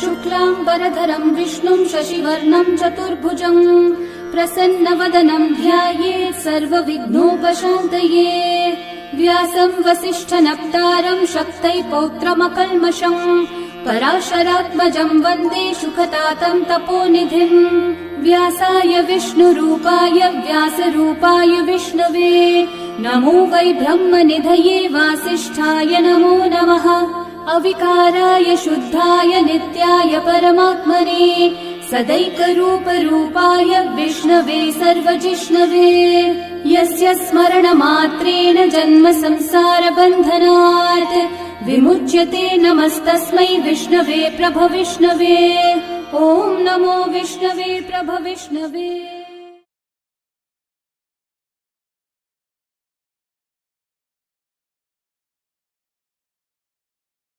शुक्लाम्बरधरं विष्णुं शशिवर्णं चतुर्भुजं प्रसन्नवदनं ध्यायेत् सर्वविघ्नोपशान्तये। व्यासं वसिष्ठनप्तारं शक्तै पौत्रमकल्मषम् पराशरात्मजं वन्दे शुकतातं तपोनिधिम्। व्यासाय विष्णुरूपाय व्यासरूपाय विष्णवे नमो वै ब्रह्मनिधये वासिष्ठाय नमो नमः। अविकाराय शुद्धाय नित्याय परमात्मने सदैकरूपरूपाय विष्णवे सर्वजिष्णवे। यस्य स्मरणमात्रेण जन्म संसारबन्धनात् विमुच्यते नमस्तस्मै विष्णवे प्रभविष्णवे। ॐ नमो विष्णवे प्रभविष्णवे।